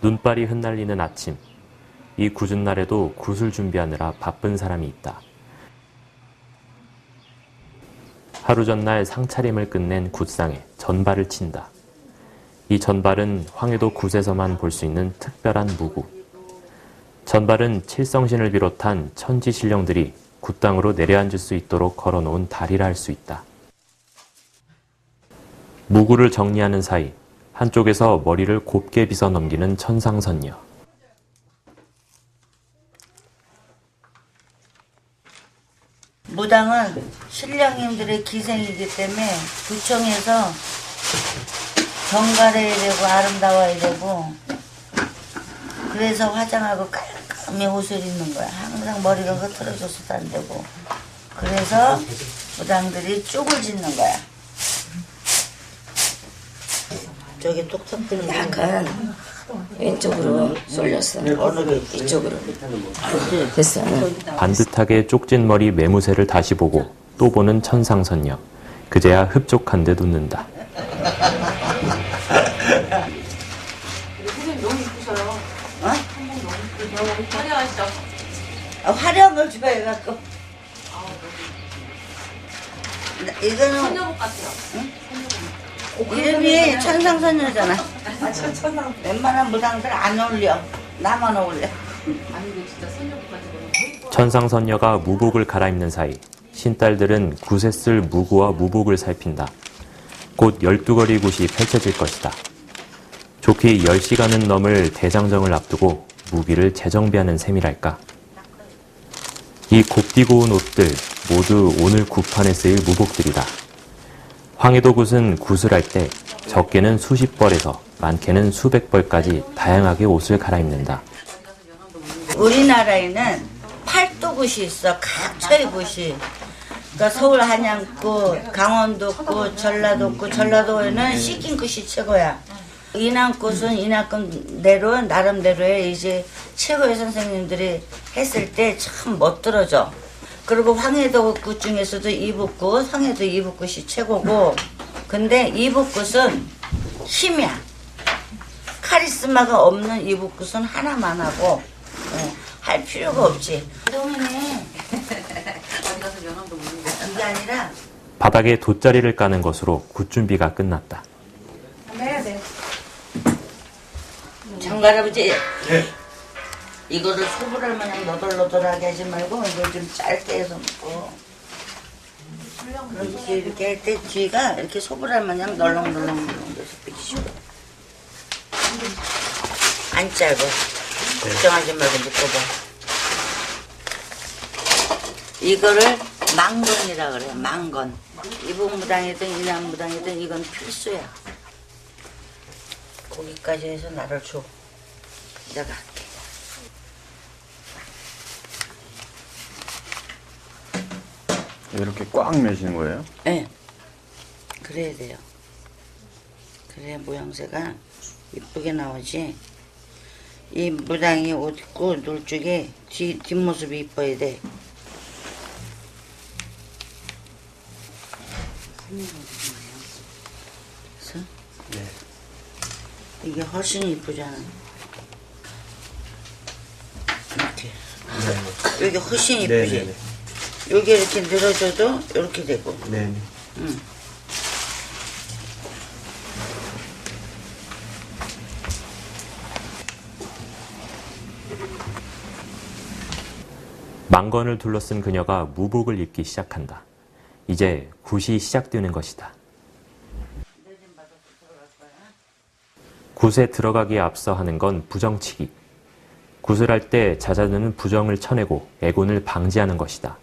눈발이 흩날리는 아침. 이 궂은 날에도 굿을 준비하느라 바쁜 사람이 있다. 하루 전날 상차림을 끝낸 굿상에 전발을 친다. 이 전발은 황해도 굿에서만 볼 수 있는 특별한 무구. 전발은 칠성신을 비롯한 천지 신령들이 굿땅으로 내려앉을 수 있도록 걸어놓은 다리라 할 수 있다. 무구를 정리하는 사이 한쪽에서 머리를 곱게 빗어 넘기는 천상선녀. 무당은 신령님들의 기생이기 때문에 구청에서 정갈해야 되고 아름다워야 되고 그래서 화장하고 깔끔히 옷을 입는 거야. 항상 머리가 흐트러져서도 안 되고 그래서 무당들이 쪽을 짓는 거야. 저기 톡톡 뜨는 약간 왼쪽으로 쏠렸어. 이쪽으로. 됐어. 반듯하게 쪽진 머리 매무새를 다시 보고 또 보는 천상선녀. 그제야 흡족한 듯 웃는다. 선생님 너무 이쁘셔요. 어? 한복 너무 이쁘죠. 화려하시죠? 화려한 걸 좋아해갖고 이거는 선녀복 같아요. 응? 이름이 천상선녀잖아. 천상. 웬만한 무당들 안 어울려. 나만 어울려. 아니 이거 진짜 선녀복 같아요. 천상선녀가 무복을 갈아입는 사이 신딸들은 굿에 쓸 무구와 무복을 살핀다. 곧 12거리 굿이 펼쳐질 것이다. 좋게 10시간은 넘을 대장정을 앞두고 무기를 재정비하는 셈이랄까. 이 곱디고 온 옷들 모두 오늘 굿판에 쓰일 무복들이다. 황해도 굿은 굿을 할 때 적게는 수십 벌에서 많게는 수백 벌까지 다양하게 옷을 갈아입는다. 우리나라에는 팔도 굿이 있어. 각처의 굿이. 그러니까 서울 한양굿, 강원도굿, 전라도굿, 전라도에는 시킨 굿이 최고야. 인왕굿은 인왕굿대로 나름대로의 이제 최고의 선생님들이 했을 때 참 멋들어져. 그리고 황해도 굿 중에서도 이북굿, 황해도 이북굿이 최고고, 근데 이북굿은 힘이야. 카리스마가 없는 이북굿은 하나만 하고 할 필요가 없지. 그러면은 어디 가서 명함도 묻는 거. 이게 아니라 바닥에 돗자리를 까는 것으로 굿 준비가 끝났다. 해야 돼. 장갈아버지 이거를 소불할 마냥 너덜너덜하게 하지 말고 이걸 좀 짧게 해서 먹고 그럼 뒤에 이렇게 할 때 뒤가 이렇게 소불할 마냥 널렁널렁 돼서 삐시고 안 짧아. 걱정하지 말고 묶어봐. 이거를 망건이라 그래. 망건. 이북무당이든 인왕무당이든 이건 필수야. 거기까지 해서 나를 줘. 내가 할게. 이렇게 꽉 매시는 거예요? 네. 그래야 돼요. 그래야 모양새가 이쁘게 나오지. 이 무당이 옷 입고 놀 쪽에 뒷모습이 이뻐야 돼. 그래서 이게 훨씬 이쁘잖아. 이렇게. 여기 훨씬 이쁘지. 여기 이렇게 늘어져도 이렇게 되고. 네. 응. 망건을 둘러쓴 그녀가 무복을 입기 시작한다. 이제 굿이 시작되는 것이다. 굿에 들어가기에 앞서 하는 건 부정치기. 굿을 할 때 자자드는 부정을 쳐내고 애군을 방지하는 것이다.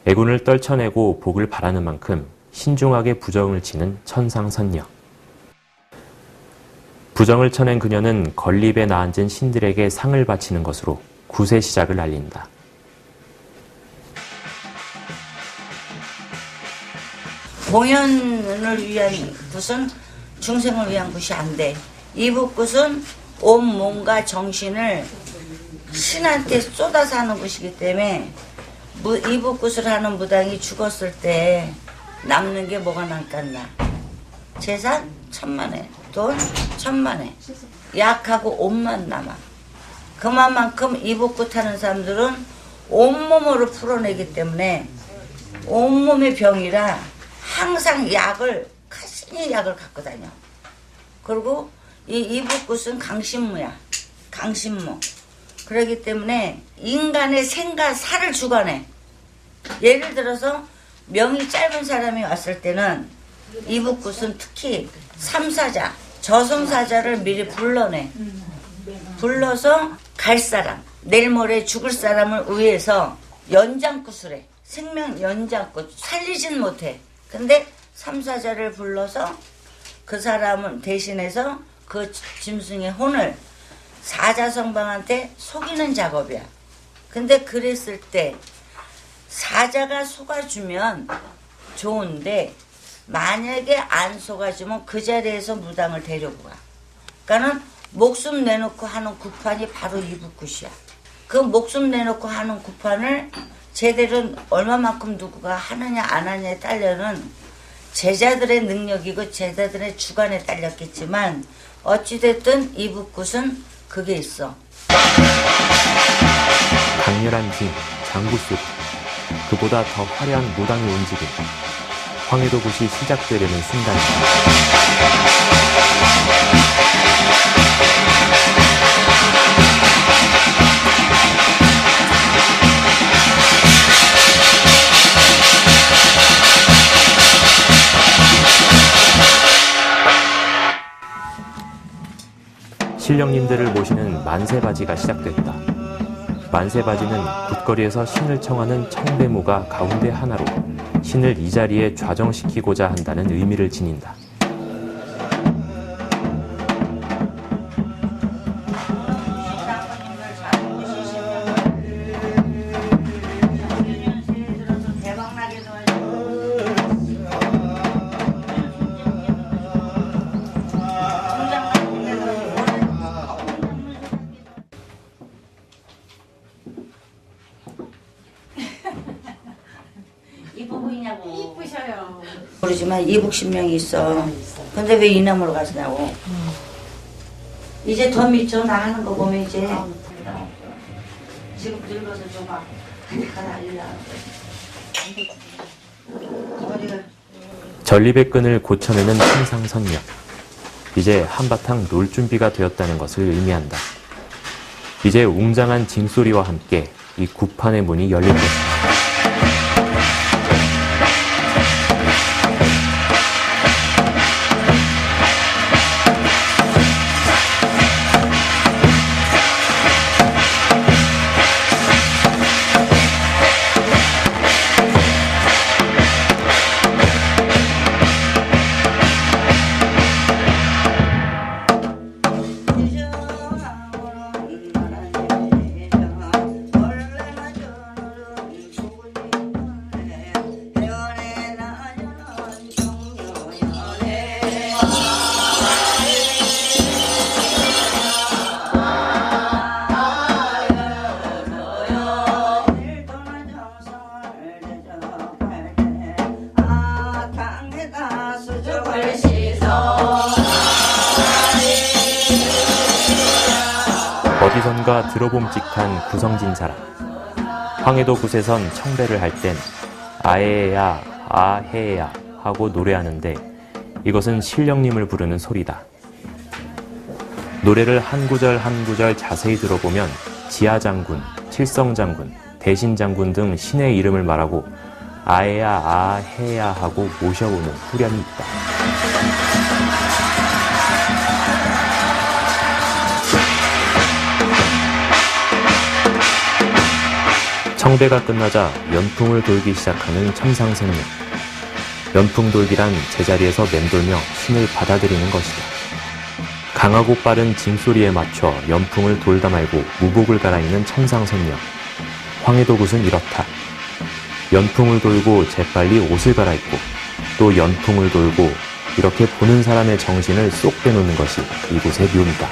애군을 떨쳐내고 복을 바라는 만큼 신중하게 부정을 치는 천상선녀. 부정을 쳐낸 그녀는 건립에 나앉은 신들에게 상을 바치는 것으로 굿의 시작을 알린다. 공연을 위한 굿은 중생을 위한 굿이 안 돼. 이북굿은 온 몸과 정신을 신한테 쏟아서 하는 굿이기 때문에 이북굿을 하는 무당이 죽었을 때 남는 게 뭐가 남겠나. 재산 1000만 원, 돈 1000만 원. 약하고 옷만 남아. 그만큼 이북구 타는 사람들은 온몸으로 풀어내기 때문에 온몸의 병이라 항상 가시히 약을 갖고 다녀. 그리고 이 이북굿은 강신무야. 강신무. 그렇기 때문에 인간의 생과 살을 주관해. 예를 들어서 명이 짧은 사람이 왔을 때는 이북굿은 특히 삼사자, 저승사자를 미리 불러내. 불러서 갈 사람, 내일 모레 죽을 사람을 위해서 연장굿을 해. 생명 연장굿. 살리진 못해. 근데 삼사자를 불러서 그 사람을 대신해서 그 짐승의 혼을 사자성방한테 속이는 작업이야. 근데 그랬을 때 사자가 속아주면 좋은데 만약에 안 속아주면 그 자리에서 무당을 데리고 가. 그러니까는 목숨 내놓고 하는 구판이 바로 이북굿이야. 그 목숨 내놓고 하는 구판을 제대로 얼마만큼 누구가 하느냐 안 하느냐에 따르는 제자들의 능력이고 제자들의 주관에 딸렸겠지만 어찌됐든 이북굿은 그게 있어. 강렬한 징, 장구 소리, 그보다 더 화려한 무당의 움직임. 황해도굿이 시작되려는 순간입니다. 신령님들을 모시는 만세바지가 시작됐다. 만세바지는 굿거리에서 신을 청하는 청대무가 가운데 하나로 신을 이 자리에 좌정시키고자 한다는 의미를 지닌다. 이북이냐고. 이쁘셔요. 모르지만 이북신명이 있어. 근데 왜 이남으로 가시냐고. 이제 더 미쳐 나가는 거 보면 이제 지금 늙어서 좀 막 가다 일라. 전립의 끈을 고쳐내는 천상선녀. 이제 한바탕 놀 준비가 되었다는 것을 의미한다. 이제 웅장한 징소리와 함께 이 구판의 문이 열릴 것이다. 어디선가 들어봄직한 구성진 사람. 황해도굿에선 청배를 할 땐 아에야 아해야 하고 노래하는데 이것은 신령님을 부르는 소리다. 노래를 한 구절 한 구절 자세히 들어보면 지하장군, 칠성장군, 대신장군 등 신의 이름을 말하고 아에야 아해야 하고 모셔오는 후렴이 있다. 청배가 끝나자 연풍을 돌기 시작하는 천상선녀. 연풍 돌기란 제자리에서 맴돌며 신을 받아들이는 것이다. 강하고 빠른 징소리에 맞춰 연풍을 돌다 말고 무복을 갈아입는 천상선녀. 황해도굿은 이렇다. 연풍을 돌고 재빨리 옷을 갈아입고 또 연풍을 돌고 이렇게 보는 사람의 정신을 쏙 빼놓는 것이 이곳의 묘미다.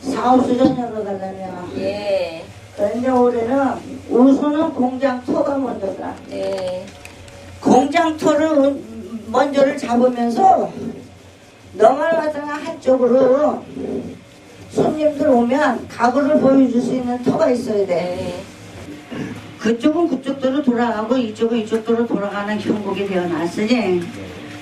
사업수전역으로 가려면 예. 그런데 올해는 우선은 공장터가 먼저다. 네. 공장터를 먼저를 잡으면서 너만 왔다가 한쪽으로 손님들 오면 가구를 보여줄 수 있는 터가 있어야 돼. 그쪽은 그쪽대로 돌아가고 이쪽은 이쪽대로 돌아가는 경국이 되어놨으니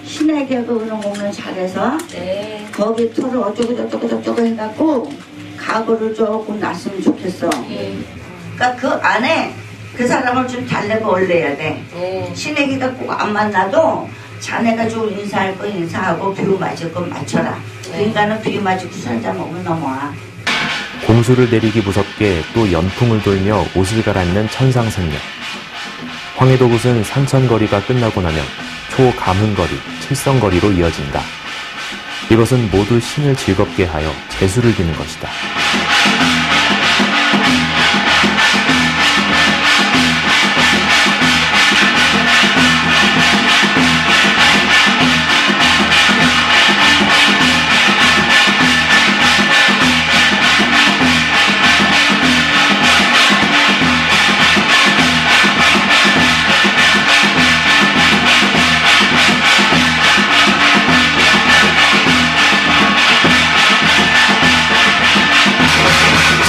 신에게도 그런 공을 잘해서 네. 거기 터를 어쩌고 해갖고 가구를 조금 놨으면 좋겠어. 그러니까 그 안에 그 사람을 좀 달래고 올려야 돼. 네. 신에게가 꼭 안 만나도 자네가 좀 인사할 거 인사하고 비유 맞을 건 맞춰라. 인간은 비유 맞고 살자 먹으면 넘어와. 공수를 내리기 무섭게 또 연풍을 돌며 옷을 갈아입는 천상선녀. 황해도굿은 상천거리가 끝나고 나면 초감흥거리, 칠성거리로 이어진다. 이것은 모두 신을 즐겁게 하여 재수를 비는 것이다.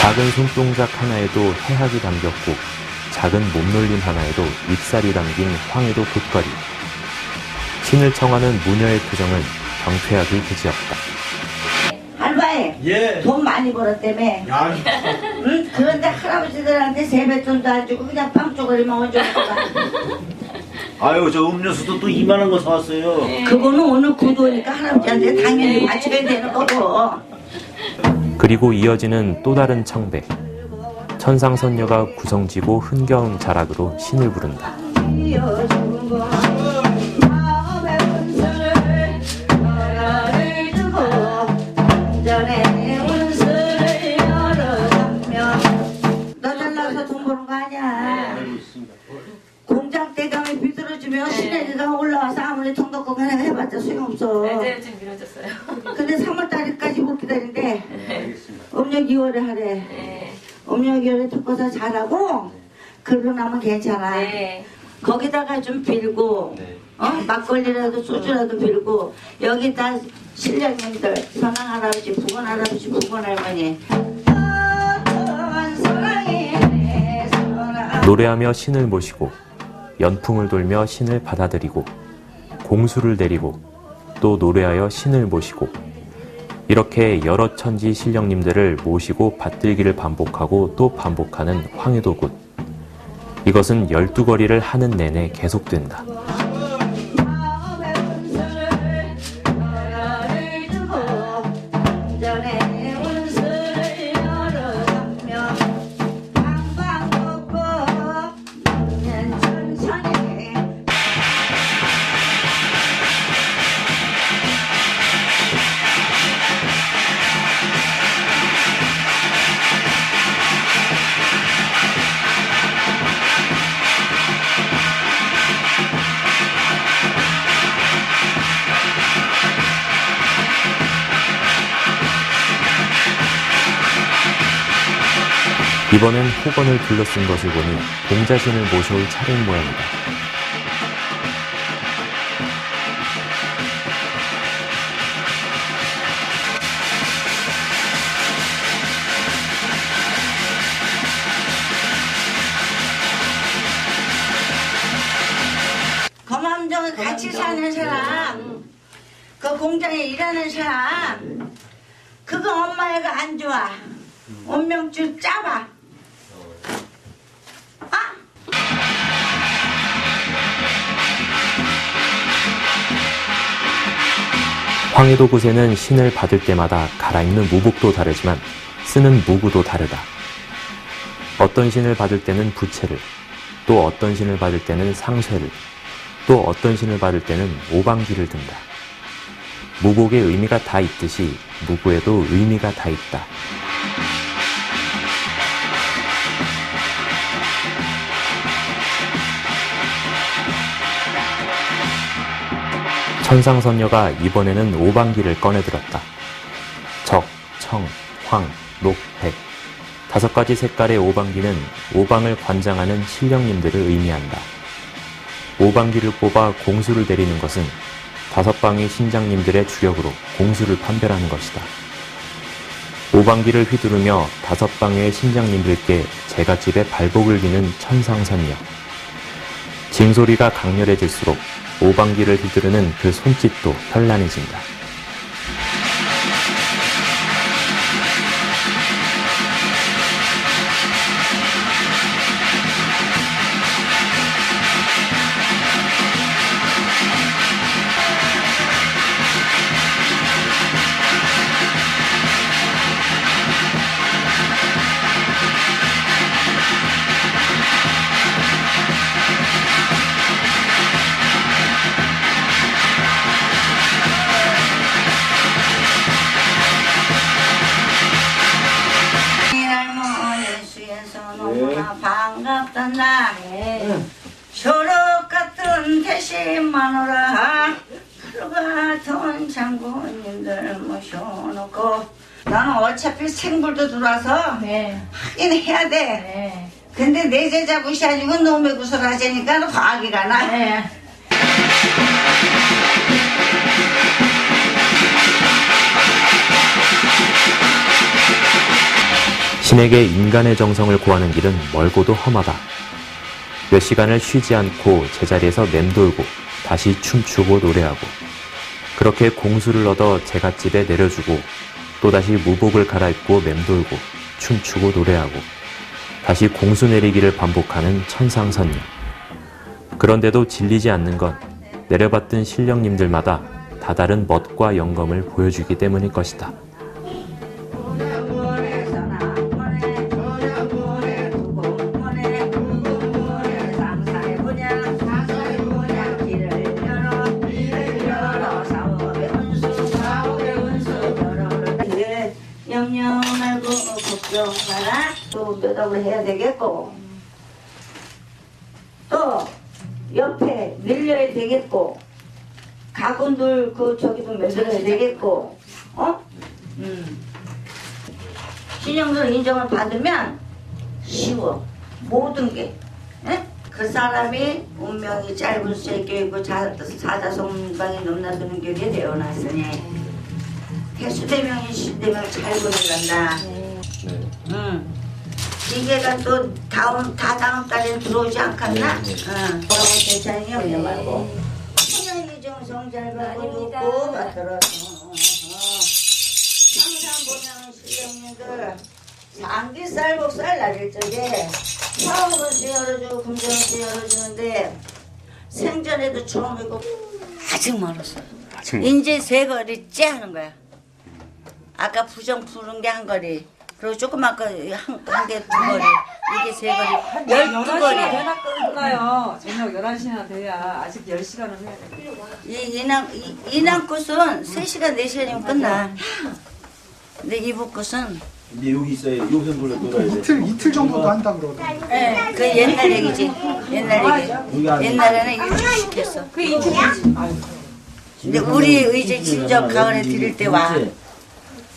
작은 손동작 하나에도 해학이 담겼고 작은 몸놀림 하나에도 잎살이 담긴 황해도 굿거리. 신을 청하는 무녀의 표정은 경쾌하기 그지없다. 할바이 예. 돈 많이 벌었다며. 야, 응? 그런데 할아버지들한테 세뱃돈도 안 주고 그냥 빵 쪼가리만 얹어놓고 아유 저 음료수도 또 이만한 거 사왔어요. 그거는 오늘 구도니까 할아버지한테 당연히 맞춰야 되는 거고. 그리고 이어지는 또 다른 청배. 천상선녀가 구성지고 흥겨운 자락으로 신을 부른다. 너 잘나서 돈 버는 거 아니야. 공장 대감이 비틀어주면 시내가 올라와서 아무리 돈 갖고 그냥 해봤자 소용없어. 네, 좀 미뤄졌어요. 근데 3월달까지 못 기다린대. 음력 2월에 하래. 네. 음력 2월에 듣고서 잘하고 그러고 나면 괜찮아. 네. 거기다가 좀 빌고 막걸리라도 소주라도 빌고 여기다 신령님들 선왕 할아버지 부건 할아버지 부건 할머니 노래하며 신을 모시고 연풍을 돌며 신을 받아들이고 공수를 내리고 또 노래하여 신을 모시고 이렇게 여러 천지 신령님들을 모시고 받들기를 반복하고 또 반복하는 황해도굿. 이것은 12거리를 하는 내내 계속된다. 이번엔 호건을 둘러쓴 것을 보니 공자신을 모셔올 차례인 모양이다. 검암동에 같이 사는 사람, 그 공장에 일하는 사람, 그거 엄마애가 안 좋아. 운명줄 짜봐. 황해도굿에는 신을 받을 때마다 갈아입는 무복도 다르지만 쓰는 무구도 다르다. 어떤 신을 받을 때는 부채를, 또 어떤 신을 받을 때는 상쇠를, 또 어떤 신을 받을 때는 오방기를 든다. 무복의 의미가 다 있듯이 무구에도 의미가 다 있다. 천상선녀가 이번에는 오방기를 꺼내들었다. 적, 청, 황, 녹, 백. 5가지 색깔의 오방기는 오방을 관장하는 신령님들을 의미한다. 오방기를 뽑아 공수를 내리는 것은 5방의 신장님들의 주력으로 공수를 판별하는 것이다. 오방기를 휘두르며 5방의 신장님들께 제갓집에 발복을 기는 천상선녀. 징소리가 강렬해질수록 오방기를 휘두르는 그 손짓도 현란해진다. 너무나 반갑던 날 초록 같은 대신 마누라 하루 같은 장군님들 모셔놓고 나는 어차피 생불도 들어와서 하긴 해야 돼. 근데 내 제자 무시하니까 놈의 구슬 하자니까 과학이라 나. 신에게 인간의 정성을 구하는 길은 멀고도 험하다. 몇 시간을 쉬지 않고 제자리에서 맴돌고 다시 춤추고 노래하고 그렇게 공수를 얻어 제갓집에 내려주고 또다시 무복을 갈아입고 맴돌고 춤추고 노래하고 다시 공수 내리기를 반복하는 천상선녀. 그런데도 질리지 않는 건 내려받던 신령님들마다 다다른 멋과 영검을 보여주기 때문일 것이다. 영영 말고 걱정하라. 또 몇업을 해야 되겠고 또 옆에 늘려야 되겠고 가군들 그 저기도 만들어야 되겠고 신영들 인정을 받으면 쉬워 모든 게. 에? 그 사람이 운명이 짧은 쇠교 있고 사자성방이 넘나드는 격에 되어놨으니 태수대명이 신대명 잘 보내간다. 기계가 또 다음 달에 들어오지 않겠나? 뭐라고 대차이냐 그냥 말고 그냥 이정성 잘 받고 받들어서 항상 보면 신령님들 삼기살 복살 날릴 적에 사업은 열어주고 금전은 열어주는데 생전에도 처음이고 아직 멀었어요. 이제 세 거리 째 하는 거야. 아까 부정 푸른 게 한 거리, 그리고 조그만 거 한 개 두 거리, 이게 세 거리, 12거리. 되나 끝나요. 저녁 11시나 돼야 아직 10시간은 해야 돼. 이남꽃은 3시간, 4시간이면 끝나. 근데 이북꽃은 근데 여기 있어야 요선 돌려 놀아야 돼. 이틀 정도도 한다 그러더라고요. 그 옛날 얘기지. 옛날 얘기. 옛날에는 일주일씩 했어. 그 이틀이지. 근데 우리 이제 진정 가을에 들일 때 와.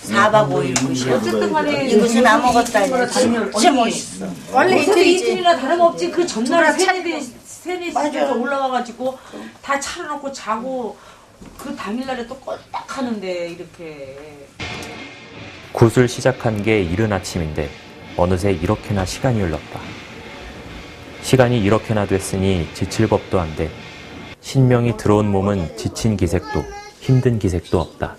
4박 5일 굿이야. 어쨌든 간에 이곳은 아무것도 아니야. 진짜 멋있어. 원래 이틀이나 다름없지. 그 전날 세네 맞아. 시에서 올라와가지고 다 차려놓고 자고 그 당일날에 또 꼴딱 하는데 이렇게. 굿을 시작한 게 이른 아침인데 어느새 이렇게나 시간이 흘렀다. 시간이 이렇게나 됐으니 지칠 법도 한데 신명이 들어온 몸은 지친 기색도 힘든 기색도 없다.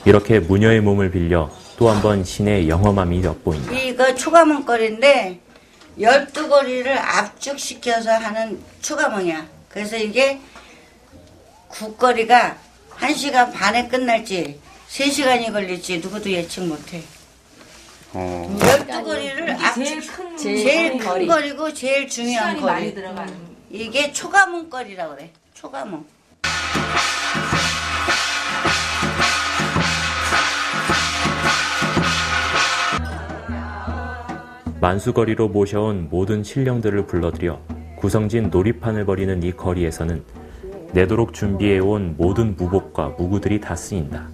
이렇게 무녀의 몸을 빌려 또 한 번 신의 영험함이 엿보인다. 이거 초가문거리인데 12거리를 압축시켜서 하는 초가문이야. 그래서 이게 국거리가 1시간 반에 끝날지 3시간이 걸릴지 누구도 예측 못해. 12거리를 압축, 제일 큰 거리고 제일 중요한 시간이 많이 거리. 들어가는. 이게 초가문거리라고 그래. 초가문. 만수거리로 모셔온 모든 신령들을 불러들여 구성진 놀이판을 벌이는 이 거리에서는 내도록 준비해온 모든 무복과 무구들이 다 쓰인다.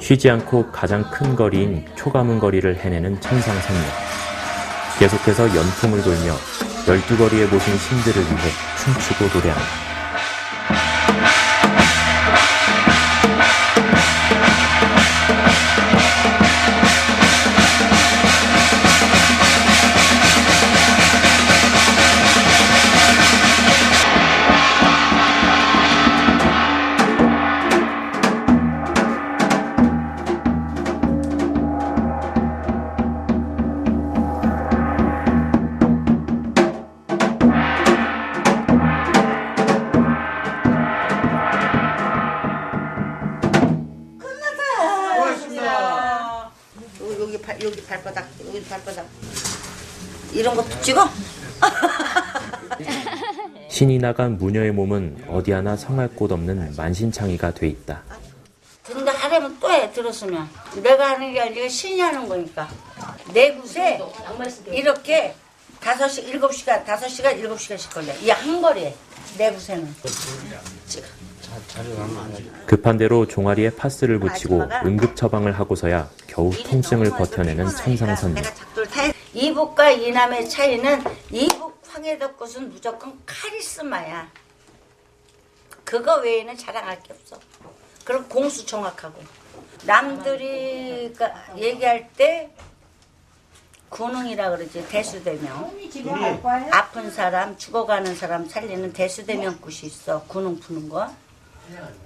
쉬지 않고 가장 큰 거리인 초가문 거리를 해내는 천상선녀. 계속해서 연풍을 돌며 12거리에 모신 신들을 위해 춤추고 노래한다. 여기 발바닥, 여기 발바닥 이런 것도 찍어? 신이 나간 무녀의 몸은 어디 하나 성할 곳 없는 만신창이가 돼 있다. 근데 하려면 또 해, 들었으면. 내가 하는 게 아니라 신이 하는 거니까. 내 곳에 이렇게 5시, 7시간, 5시간, 7시간씩 걸려. 이 한 거리에, 내 곳에는. 찍어. 급한 대로 종아리에 파스를 붙이고 응급 처방을 하고서야 겨우 통증을 버텨내는 천상선녀. 내가 작두를 타야. 이북과 이남의 차이는 이북 황해덕꽃은 무조건 카리스마야. 그거 외에는 자랑할 게 없어. 그리고 공수 정확하고. 남들이 얘기할 때 군웅이라 그러지. 대수대명. 아픈 사람, 죽어가는 사람 살리는 대수대명굿이 있어. 군웅 푸는 거.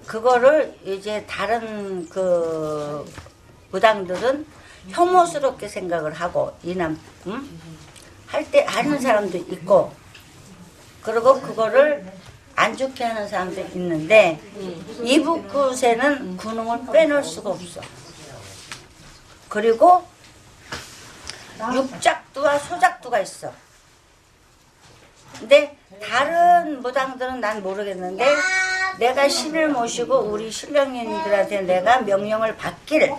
그거를 이제 다른 그 무당들은 혐오스럽게 생각을 하고 이남 할 때 하는 사람도 있고, 그리고 그거를 안 좋게 하는 사람도 있는데 이북굿에는 군웅을 빼놓을 수가 없어. 그리고 육작두와 소작두가 있어. 근데 다른 무당들은 난 모르겠는데 내가 신을 모시고 우리 신령님들한테 내가 명령을 받기를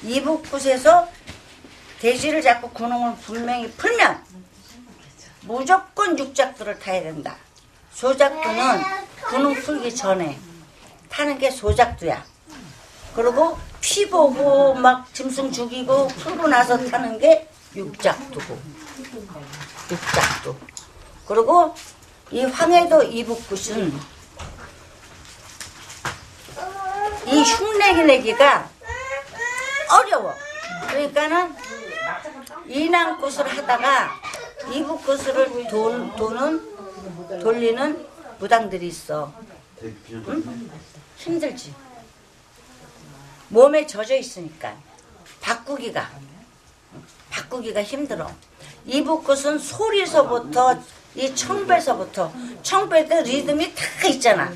이북굿에서 대지를 잡고 군웅을 분명히 풀면 무조건 육작두를 타야 된다. 소작두는 군웅 풀기 전에 타는 게 소작두야. 그리고 피 보고 막 짐승 죽이고 풀고 나서 타는 게 육작두고. 육작두. 그리고 이 황해도 이북굿은 이 흉내기 내기가 어려워. 그러니까는 이남굿을 하다가 이북굿을 돌리는 무당들이 있어. 응? 힘들지. 몸에 젖어 있으니까 바꾸기가 힘들어. 이북굿은 소리서부터 이 청배서부터 청배 때 리듬이 다 있잖아.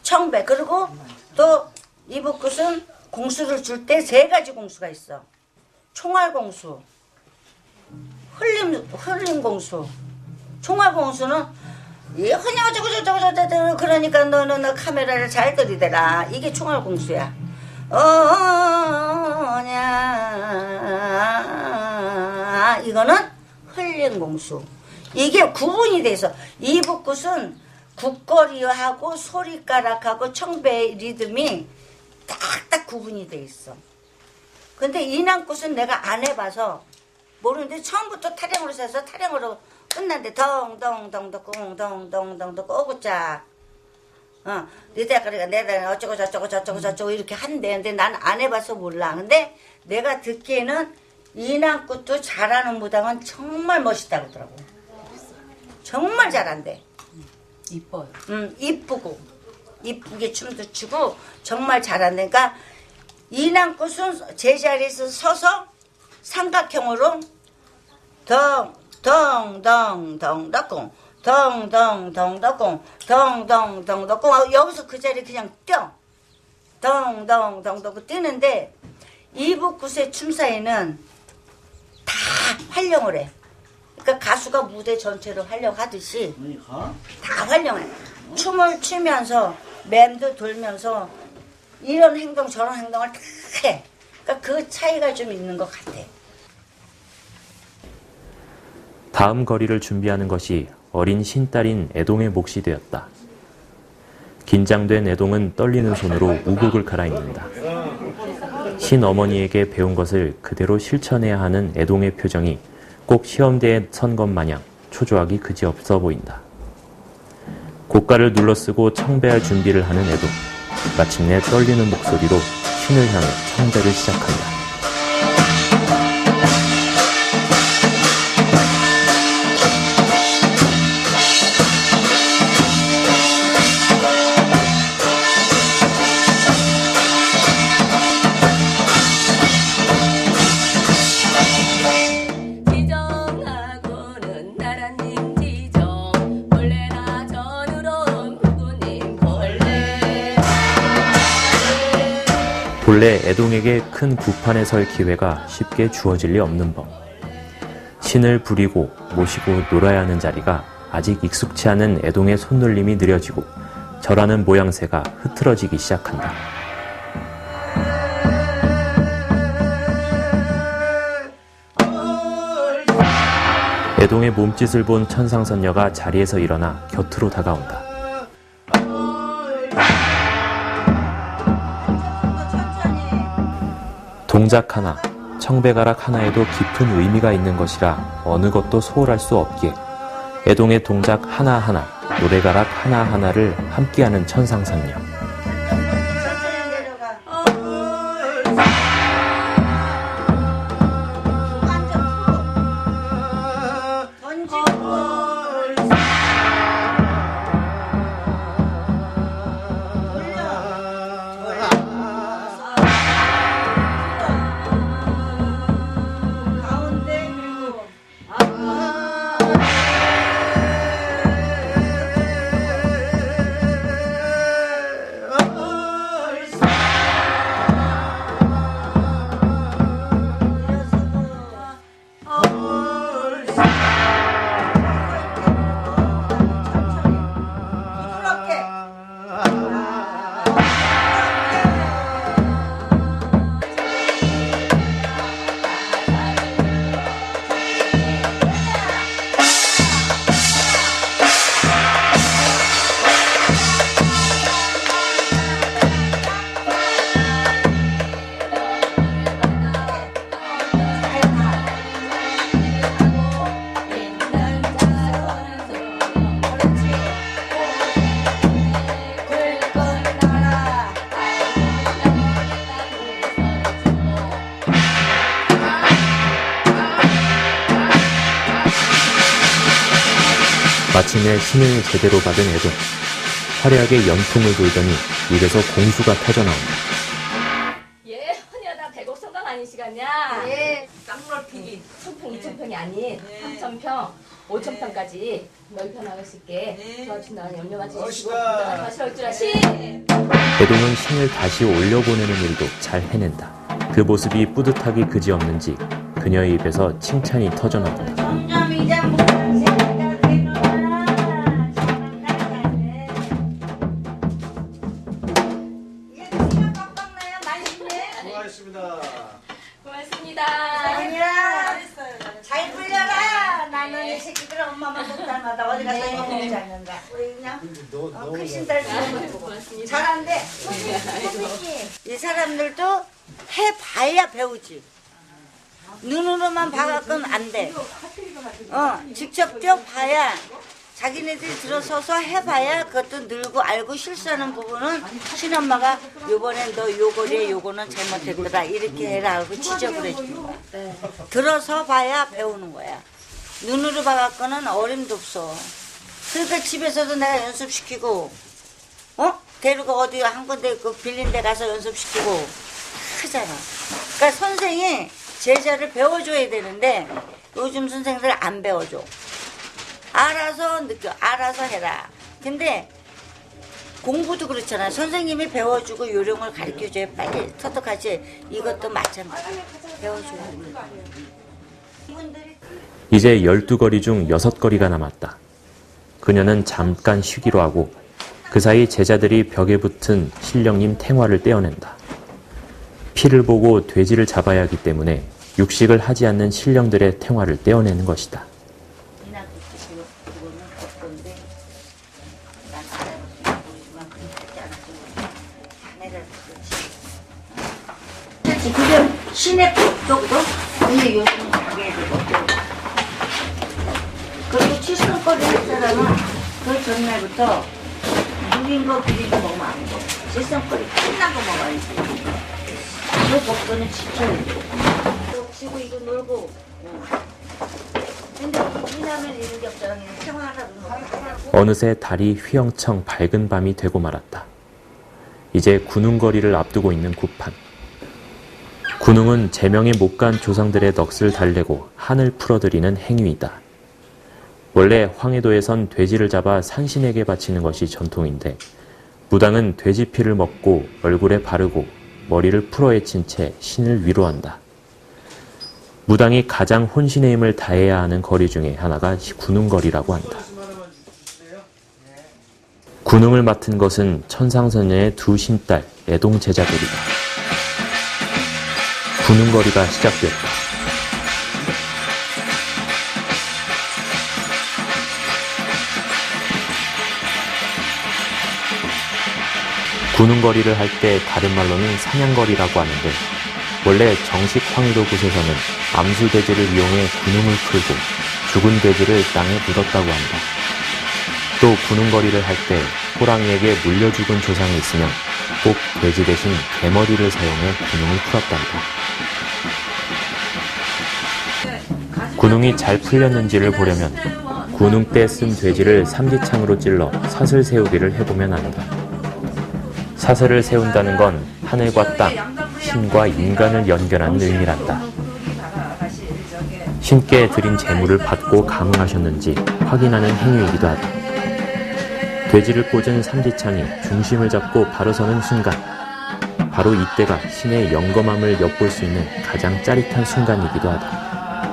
청배. 그리고 또 이북굿은 공수를 줄 때 3가지 공수가 있어. 총알공수, 흘림공수. 총알공수는 이 허냐저저저저저 그러니까 너는 카메라를 잘 들이대라. 이게 총알공수야. 이거는 흘림공수. 이게 구분이 돼서 이북굿은 국거리하고 소리가락하고 청배 리듬이 딱딱 구분이 돼 있어. 근데 이남굿은 내가 안 해봐서 모르는데 처음부터 타령으로 해서 타령으로 끝난데 덩덩덩덩덩덩덩덩 꼬구짜 니대가리가 내가 어쩌고 저쩌고 이렇게 한대. 근데 난 안 해봐서 몰라. 근데 내가 듣기에는 이남굿도 잘하는 무당은 정말 멋있다고 그러더라고. 정말 잘한대. 이뻐요. 이쁘고 이쁘게 춤도 추고 정말 잘한대. 그러니까 이남굿은 제자리에서 서서 삼각형으로 덩덩덩덩덩 덩덩덩덩덩 여기서 그 자리에 그냥 뛰어. 덩덩덩덩 뛰는데 이북굿의 춤사위는 다 활용을 해. 그러니까 가수가 무대 전체를 활용하듯이 다 활용해. 춤을 추면서 맴도 돌면서 이런 행동 저런 행동을 다 해. 그러니까 그 차이가 좀 있는 것 같아. 다음 거리를 준비하는 것이 어린 신딸인 애동의 몫이 되었다. 긴장된 애동은 떨리는 손으로 무복을 갈아입는다. 신어머니에게 배운 것을 그대로 실천해야 하는 애동의 표정이 꼭 시험대에 선 것 마냥 초조하기 그지없어 보인다. 고가를 눌러쓰고 청배할 준비를 하는 애동. 마침내 떨리는 목소리로 신을 향해 청배를 시작한다. 지정하고는 나라님 지정 본래나 전으로 누구님 본래 본래 애동에게 큰 구판에 설 기회가 쉽게 주어질 리 없는 법. 신을 부리고 모시고 놀아야 하는 자리가 아직 익숙치 않은 애동의 손놀림이 느려지고 절하는 모양새가 흐트러지기 시작한다. 애동의 몸짓을 본 천상선녀가 자리에서 일어나 곁으로 다가온다. 동작 하나, 청배가락 하나에도 깊은 의미가 있는 것이라 어느 것도 소홀할 수 없기에 애동의 동작 하나하나, 노래가락 하나하나를 함께하는 천상선녀. 천천히 내려가. 던지고. 가운데 그리고 마침내 신을 제대로 받은 애동. 화려하게 연풍을 돌더니 입에서 공수가 터져나온다. 예, 헌여다 100억 성강 아니시겠냐? 예. 쌍넓히기 1000평, 2000평이 아닌 3000평, 5000평까지 넓혀 나가실게 도와준다는 염려 가지시고 걱정하지 마시라고 줄 아시. 애동은 신을 다시 올려보내는 일도 잘 해낸다. 그 모습이 뿌듯하기 그지없는지 그녀의 입에서 칭찬이 터져나온다. 점점 이제 생각을 해놓아. 이게 피가 빡빡 나요. 맛있네. 수고하셨습니다. 고맙습니다. 아니야. 잘 불려라. 나는 이 새끼들 엄마만 못 닮아다. 어디 가서 이거 먹지 않는다. 우리 그냥 큰 신딸 보고 잘한대. 선생님, 이 사람들도 해봐야 배우지. 눈으로만 봐갖고는 안 돼. 직접 봐야 자기네들이 들어서서 해봐야 그것도 늘고 알고 실수하는 부분은 친엄마가 요번엔 너 요거래 요거는 잘못했더라 이렇게 해라 하고 지적을 해주는 거야. 들어서 봐야 배우는 거야. 눈으로 봐갖고는 어림도 없어. 그러니까 집에서도 내가 연습시키고 데리고 어디 한 군데 그 빌린 데 가서 연습시키고 하잖아. 그러니까 선생이 제자를 배워줘야 되는데 요즘 선생들 안 배워줘. 알아서 느껴, 알아서 해라. 근데 공부도 그렇잖아. 선생님이 배워주고 요령을 가르쳐줘야 빨리 터득하지. 이것도 마찬가지. 배워줘야 돼. 이제 12거리 중 6거리가 남았다. 그녀는 잠깐 쉬기로 하고 그 사이 제자들이 벽에 붙은 신령님 탱화를 떼어낸다. 피를 보고 돼지를 잡아야 하기 때문에 육식을 하지 않는 신령들의 탱화를 떼어내는 것이다. 그렇지. 그게 시내 쪽도 근데 요즘 가게도 먹고. 그리고 칠성거리 할 사람은 그 전날부터 묵인 거 비린 거 먹으면 안 돼. 칠성거리 끝나고 먹어야지. 그 먹고는 지쳐야 돼. 치고 이거 놀고. 근데 이나면 이런 게 없잖아. 그냥 평화라도 놀고. 어느새 달이 휘영청 밝은 밤이 되고 말았다. 이제 군웅거리를 앞두고 있는 구판. 군웅은 제명에 못 간 조상들의 넋을 달래고 한을 풀어드리는 행위이다. 원래 황해도에선 돼지를 잡아 산신에게 바치는 것이 전통인데 무당은 돼지 피를 먹고 얼굴에 바르고 머리를 풀어헤친 채 신을 위로한다. 무당이 가장 혼신의 힘을 다해야 하는 거리 중에 하나가 군웅거리라고 한다. 군웅을 맡은 것은 천상선녀의 두 신딸 애동 제자들이다. 군웅거리가 시작됐다. 군웅거리를 할 때 다른 말로는 사냥거리라고 하는데 원래 정식 황해도 곳에서는 암수돼지를 이용해 군웅을 풀고 죽은 돼지를 땅에 묻었다고 한다. 또 군웅거리를 할 때 호랑이에게 물려 죽은 조상이 있으면 꼭 돼지 대신 개머리를 사용해 군웅을 풀었단다. 군웅이 잘 풀렸는지를 보려면 군웅 때 쓴 돼지를 삼지창으로 찔러 사슬 세우기를 해보면 안다. 사슬을 세운다는 건 하늘과 땅, 신과 인간을 연결하는 의미란다. 신께 드린 재물을 받고 감응하셨는지 확인하는 행위이기도 하다. 돼지를 꽂은 삼지창이 중심을 잡고 바로 서는 순간, 바로 이때가 신의 영검함을 엿볼 수 있는 가장 짜릿한 순간이기도 하다.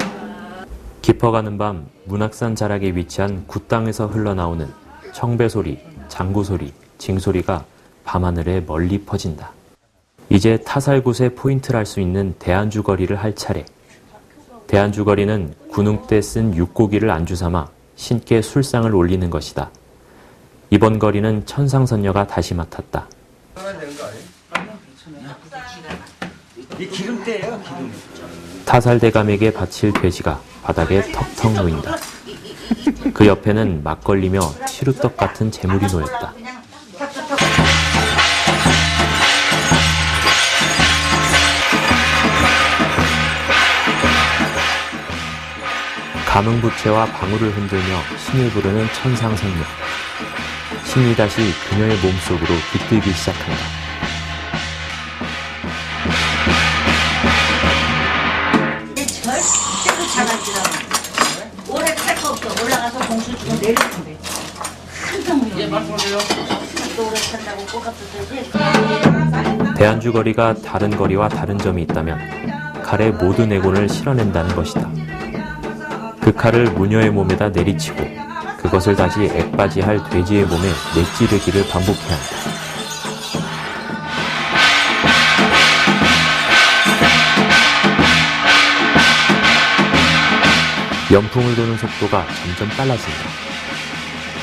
깊어가는 밤 문학산 자락에 위치한 굿땅에서 흘러나오는 청배소리, 장구소리, 징소리가 밤하늘에 멀리 퍼진다. 이제 타살굿의 포인트를 할 수 있는 대안주거리를 할 차례. 대안주거리는 군웅 때 쓴 육고기를 안주 삼아 신께 술상을 올리는 것이다. 이번 거리는 천상선녀가 다시 맡았다. 이 기름때예요, 기름. 타살대감에게 바칠 돼지가 바닥에 턱턱 놓인다. 그 옆에는 막걸리며 치루떡 같은 재물이 놓였다. 감흥부채와 방울을 흔들며 신을 부르는 천상선녀. 신이 다시 그녀의 몸속으로 깃들기 시작한다. 절대로 잘하지라. 오래 탈 거 없어. 올라가서 공수 주고 내리면 돼. 항상 이제 말씀하세요. 또 오래 탄다고 꼬갑도 되지. 대안주거리가 다른 거리와 다른 점이 있다면 칼의 모든 애곤을 실어낸다는 것이다. 그 칼을 무녀의 몸에다 내리치고 그것을 다시 액바지할 돼지의 몸에 내찌르기를 반복해야 한다. 연풍을 도는 속도가 점점 빨라진다.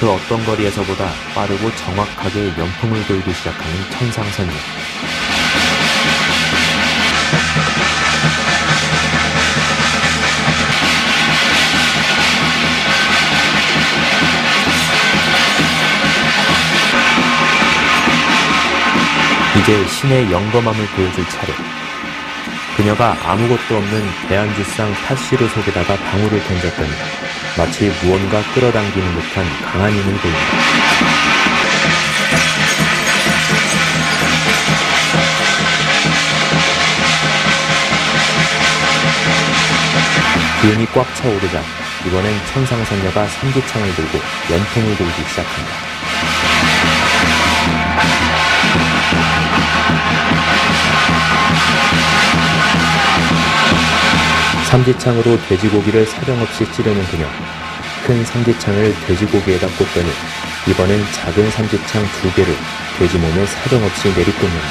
그 어떤 거리에서보다 빠르고 정확하게 연풍을 돌기 시작하는 천상선녀. 이제 신의 영검함을 보여줄 차례. 그녀가 아무것도 없는 대안주상 팥시루 속에다가 방울을 던졌더니 마치 무언가 끌어당기는 듯한 강한 힘을 보인다. 기운이 꽉 차오르자 이번엔 천상선녀가 삼지창을 들고 연풍을 돌기 시작한다. 삼지창으로 돼지고기를 사정없이 찌르는 그녀. 큰 삼지창을 돼지고기에다 꽂더니 이번엔 작은 삼지창 2개를 돼지 몸에 사정없이 내리꽂는다.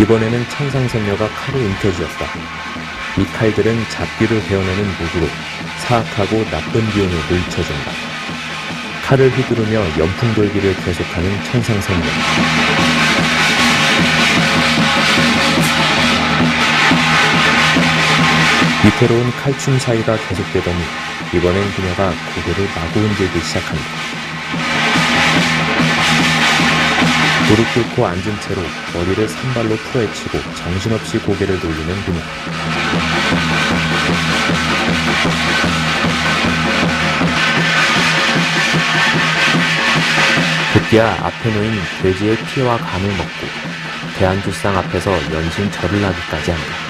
이번에는 천상선녀가 칼을 움켜쥐었다. 이 칼들은 잡귀를 베어내는 무기로 사악하고 나쁜 기운을 물리쳐준다. 팔을 휘두르며 연풍 돌기를 계속하는 천상선녀. 위태로운 칼춤 사이가 계속되더니 이번엔 그녀가 고개를 마구 흔들기 시작한다. 무릎 꿇고 앉은 채로 머리를 산발로 풀어헤치고 정신없이 고개를 돌리는 그녀. 급기야 앞에 놓인 돼지의 피와 간을 먹고 대안주상 앞에서 연신 절을 하기까지 한다.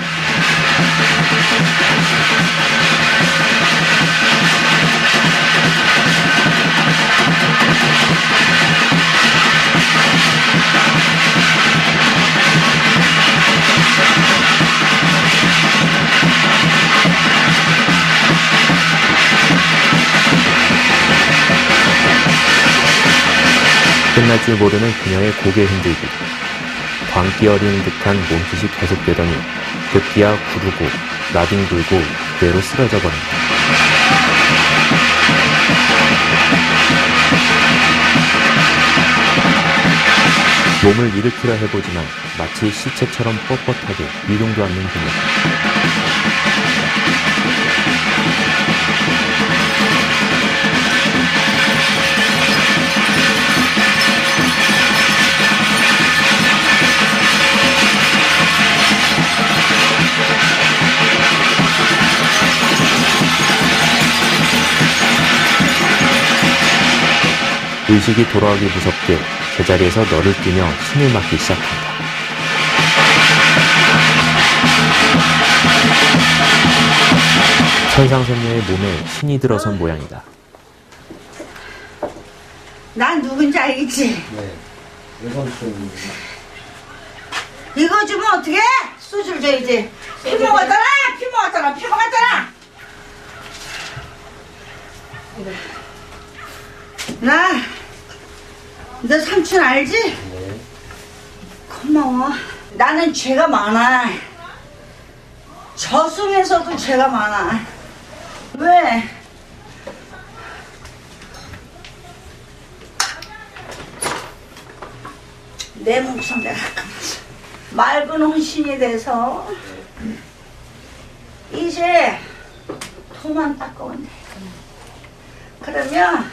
끝날 줄 모르는 그녀의 고개 흔들기. 광기 어린 듯한 몸짓이 계속되더니 급기야 구르고 나뒹굴고 그대로 쓰러져 버린다. 몸을 일으키려 해보지만 마치 시체처럼 뻣뻣하게 이동도 않는 그녀. 의식이 돌아오기 무섭게 제자리에서 너를 뛰며 숨을 막기 시작한다. 천상선녀의 몸에 신이 들어선 모양이다. 난 누군지 알겠지? 네. 외삼촌. 이거 주면 어떡해? 소주를 줘야지. 피 먹었잖아! 피 먹었잖아! 피 먹었잖아! 너 삼촌 알지? 네. 고마워. 나는 죄가 많아. 저승에서도 죄가 많아. 왜? 내 목숨 내가 맑은 홍신이 돼서 이제 도만 닦아온대. 그러면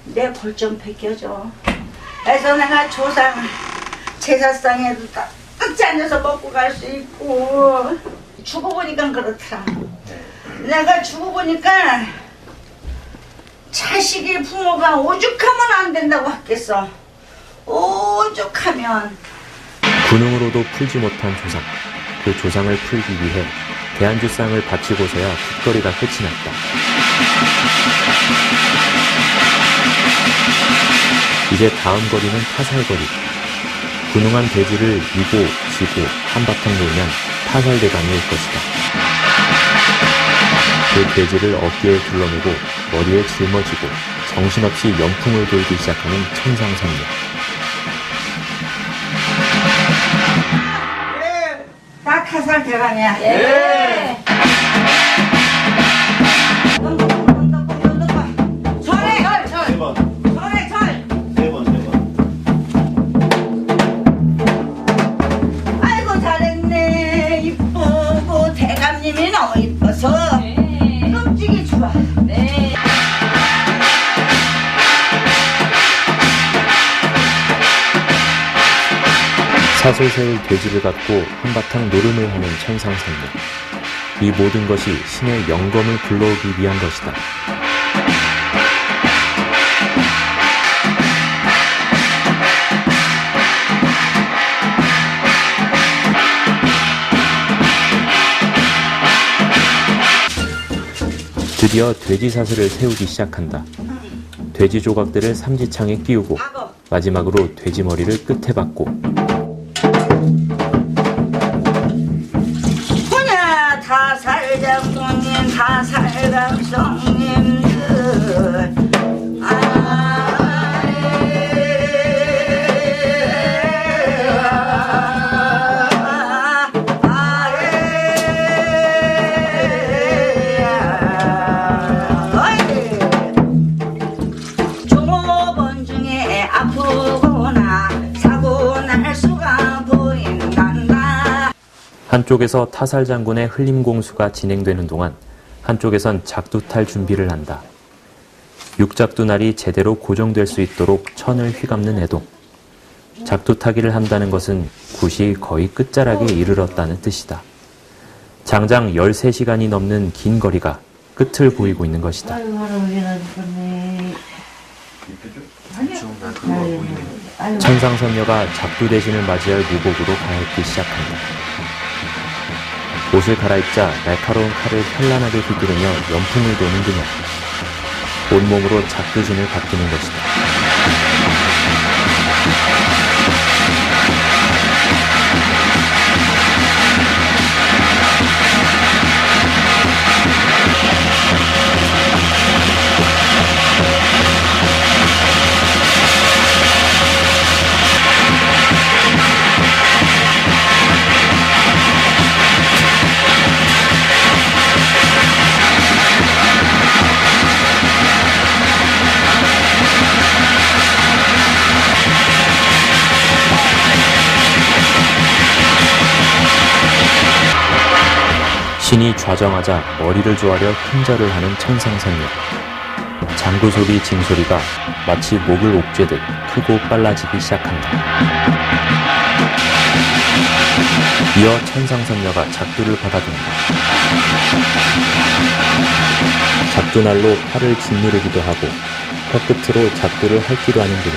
내 벌 좀 벗겨줘. 그래서 내가 조상 제사상에도 딱지 앉아서 먹고 갈 수 있고. 죽어보니까 그렇더라. 내가 죽어보니까 자식이 부모가 오죽하면 안 된다고 했겠어. 오죽하면. 군웅으로도 풀지 못한 조상. 그 조상을 풀기 위해 대안주상을 바치고서야 뒷거리가 끝이 났다. 이제 다음 거리는 타살거리. 군웅한 돼지를 이고 지고 한바탕 놀면 타살대감이 올 것이다. 그 돼지를 어깨에 둘러매고 머리에 짊어지고 정신없이 연풍을 돌기 시작하는 천상선녀. 다 타살대감이야. 예. 세 번. 세 번. 아이고 잘했네. 이쁘고 대감님이 너무 이뻐서 끔찍이 좋아. 네. 사슬 세울 돼지를 갖고 한바탕 노름을 하는 천상선녀. 이 모든 것이 신의 영검을 불러오기 위한 것이다. 드디어 돼지 사슬을 세우기 시작한다. 돼지 조각들을 삼지창에 끼우고 마지막으로 돼지 머리를 끝에 박고 뭐냐 다살장성님 다살감성님들 한쪽에서 타살 장군의 흘림 공수가 진행되는 동안 한쪽에선 작두탈 준비를 한다. 육작두날이 제대로 고정될 수 있도록 천을 휘감는 애동. 작두타기를 한다는 것은 굿이 거의 끝자락에 이르렀다는 뜻이다. 장장 13시간이 넘는 긴 거리가 끝을 보이고 있는 것이다. 천상선녀가 작두 대신을 맞이할 무복으로 가입기 시작한다. 옷을 갈아입자 날카로운 칼을 현란하게 휘두르며 연풍을 도는 그녀. 온몸으로 작두신을 바뀌는 것이다. 신이 좌정하자 머리를 조아려 큰절을 하는 천상선녀. 장구소리 징소리가 마치 목을 옥죄듯 크고 빨라지기 시작한다. 이어 천상선녀가 작두를 받아든다. 작두날로 팔을 짓누르기도 하고 혀끝으로 작두를 핥기도 하는 그녀.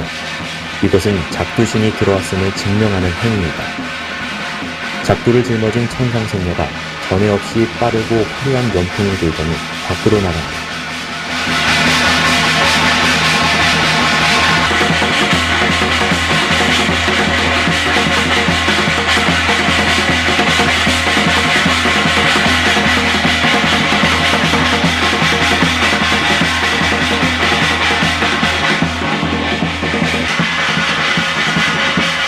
이것은 작두신이 들어왔음을 증명하는 행위이다. 작두를 짊어진 천상선녀가 전에 없이 빠르고 화려한 연풍을 돌더니 밖으로 나간다.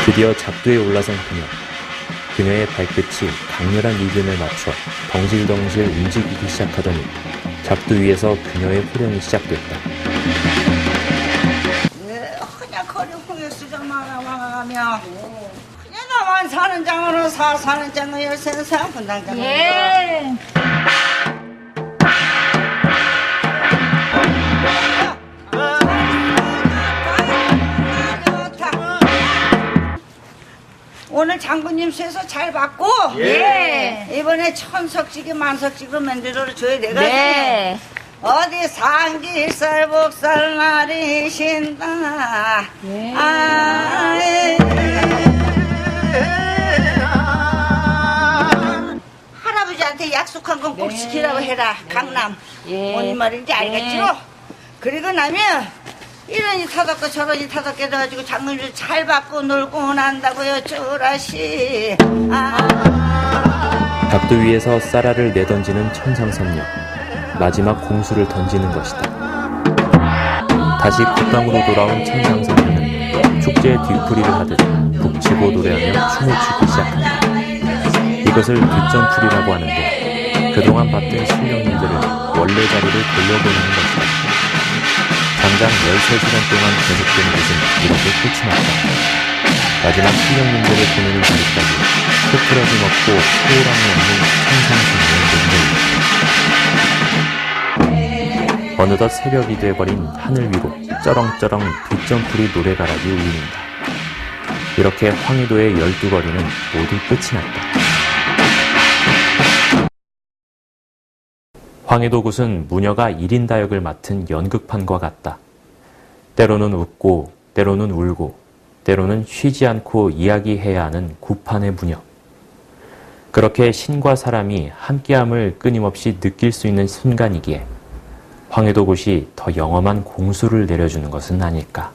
드디어 작두에 올라선 그녀. 그녀의 발끝이 강렬한 리듬에 맞춰 덩실덩실 움직이기 시작하더니 작두 위에서 그녀의 호령이 시작됐다. 그냥 거리 홍역수가 망하며 그냥 나만 사는 장으로 사는 장으로 열쇠는 사분당 장으로 예. 오늘 장군님 쇠서 잘 받고 예. 이번에 천석지기 만석지기로 만들어 줘야 내가 네. 어디 상기살 복살 날이신다. 예. 할아버지한테 약속한 건 꼭 지키라고 해라. 강남. 예. 뭔 말인지 알겠죠? 그리고 나면 이러니 타덕고 저러니 타덕게 돼가지고 장군님 잘 받고 놀고 난다고요. 쪼라시. 작두 위에서 쌀알을 내던지는 천상선녀. 마지막 공수를 던지는 것이다. 다시 굿방으로 돌아온 천상선녀는 축제의 뒤풀이를 하듯 북치고 노래하며 춤을 추기 시작한다. 이것을 뒷전풀이라고 하는데 그동안 봤던 신령님들을 원래 자리를 돌려보내는 것이다. 당장 13시간 동안 계속되는 것은 이렇게 끝이 났다. 마지막 신령님들을 보내는 자리까지 흐트러짐 없고 소홀함이 없는 천상선녀의 능력. 어느덧 새벽이 돼버린 하늘 위로 쩌렁쩌렁 뒷전풀이 노래가락이 울린다. 이렇게 황해도의 12거리는 모두 끝이 났다. 황해도굿은 무녀가 1인 다역을 맡은 연극판과 같다. 때로는 웃고 때로는 울고 때로는 쉬지 않고 이야기해야 하는 굿판의 무녀. 그렇게 신과 사람이 함께함을 끊임없이 느낄 수 있는 순간이기에 황해도굿이 더 영험한 공수를 내려주는 것은 아닐까.